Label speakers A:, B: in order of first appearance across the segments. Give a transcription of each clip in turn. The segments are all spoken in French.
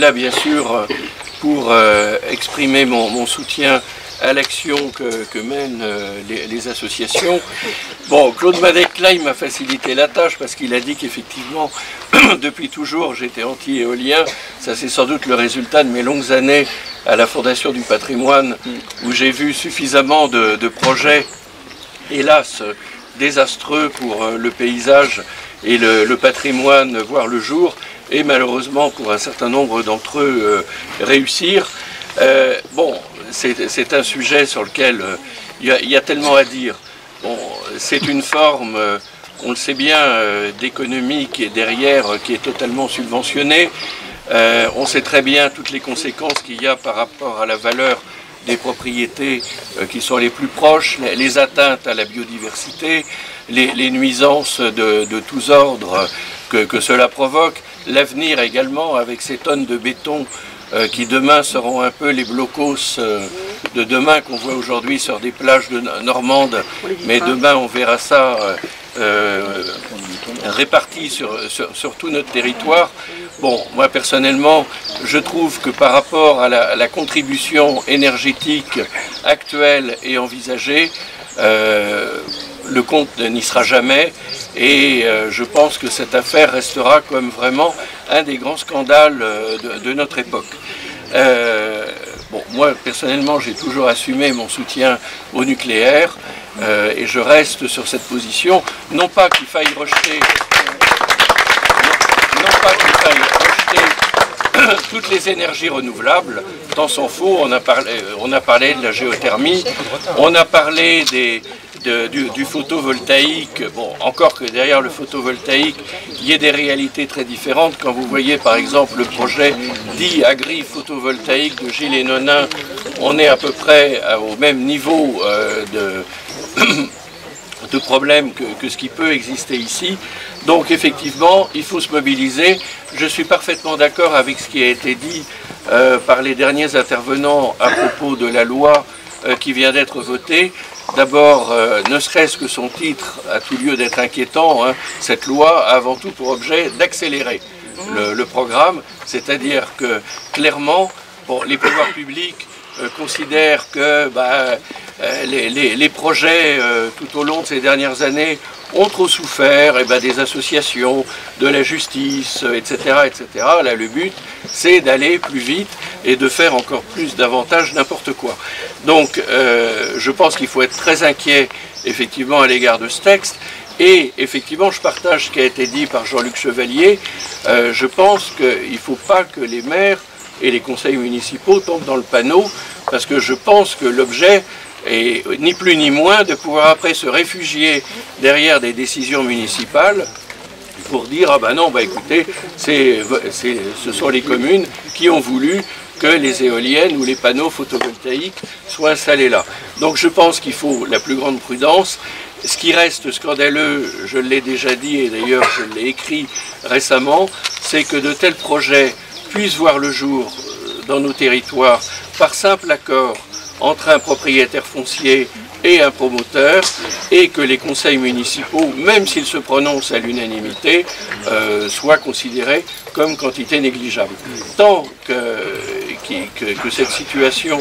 A: là bien sûr pour exprimer mon soutien à l'action que mènent les associations. Bon, Claude Madec-Claye m'a facilité la tâche parce qu'il a dit qu'effectivement, depuis toujours, j'étais anti-éolien. Ça, c'est sans doute le résultat de mes longues années à la Fondation du patrimoine, où j'ai vu suffisamment de projets, hélas, désastreux pour le paysage et le patrimoine voir le jour, et malheureusement pour un certain nombre d'entre eux réussir. Bon, c'est un sujet sur lequel il y a tellement à dire. Bon, c'est une forme, on le sait bien, d'économie qui est derrière, qui est totalement subventionnée. On sait très bien toutes les conséquences qu'il y a par rapport à la valeur des propriétés qui sont les plus proches, les atteintes à la biodiversité, les nuisances de tous ordres que cela provoque, l'avenir également avec ces tonnes de béton qui demain seront un peu les blocos de demain qu'on voit aujourd'hui sur des plages normandes, mais demain on verra ça réparti sur tout notre territoire. Bon, moi personnellement, je trouve que par rapport à la contribution énergétique actuelle et envisagée, le compte n'y sera jamais, et je pense que cette affaire restera comme vraiment un des grands scandales de notre époque. Bon, moi personnellement j'ai toujours assumé mon soutien au nucléaire et je reste sur cette position, non pas qu'il faille rejeter toutes les énergies renouvelables, tant s'en faut. On a parlé de la géothermie, on a parlé du photovoltaïque. Bon, encore que derrière le photovoltaïque, il y ait des réalités très différentes. Quand vous voyez par exemple le projet dit agri-photovoltaïque de Gilles et Nonin, on est à peu près au même niveau de problèmes que ce qui peut exister ici. Donc effectivement, il faut se mobiliser. Je suis parfaitement d'accord avec ce qui a été dit par les derniers intervenants à propos de la loi qui vient d'être votée. D'abord, ne serait-ce que son titre a tout lieu d'être inquiétant, hein. Cette loi a avant tout pour objet d'accélérer le programme, c'est-à-dire que clairement, bon, les pouvoirs publics considèrent que les projets tout au long de ces dernières années ont trop souffert, et des associations, de la justice, etc., etc. Là, le but, c'est d'aller plus vite et de faire encore plus, davantage, n'importe quoi. Donc, je pense qu'il faut être très inquiet, effectivement, à l'égard de ce texte. Et, effectivement, je partage ce qui a été dit par Jean-Luc Chevalier. Je pense qu'il ne faut pas que les maires et les conseils municipaux tombent dans le panneau, parce que je pense que l'objet est ni plus ni moins de pouvoir après se réfugier derrière des décisions municipales pour dire « Ah ben non, écoutez, ce sont les communes qui ont voulu que les éoliennes ou les panneaux photovoltaïques soient installés là ». Donc je pense qu'il faut la plus grande prudence. Ce qui reste scandaleux, je l'ai déjà dit et d'ailleurs je l'ai écrit récemment, c'est que de tels projets puissent voir le jour dans nos territoires par simple accord entre un propriétaire foncier et un promoteur, et que les conseils municipaux, même s'ils se prononcent à l'unanimité, soient considérés comme quantité négligeable. Tant que cette situation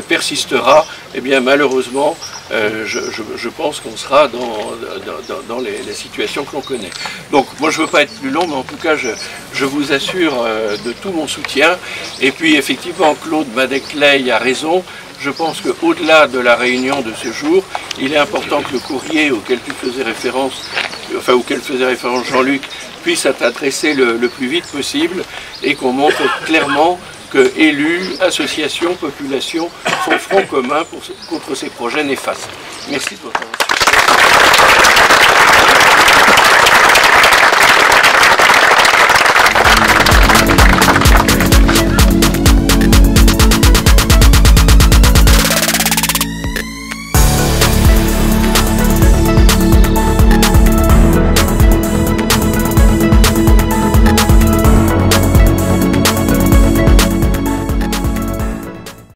A: persistera, eh bien malheureusement, je pense qu'on sera dans la situation que l'on connaît. Donc moi je ne veux pas être plus long, mais en tout cas je vous assure de tout mon soutien. Et puis effectivement Claude Madec-Claye a raison. Je pense qu'au-delà de la réunion de ce jour, il est important que le courrier auquel faisait référence Jean-Luc puisse être adressé le plus vite possible et qu'on montre clairement que élus, associations, populations font front commun contre ces projets néfastes. Merci de votre attention.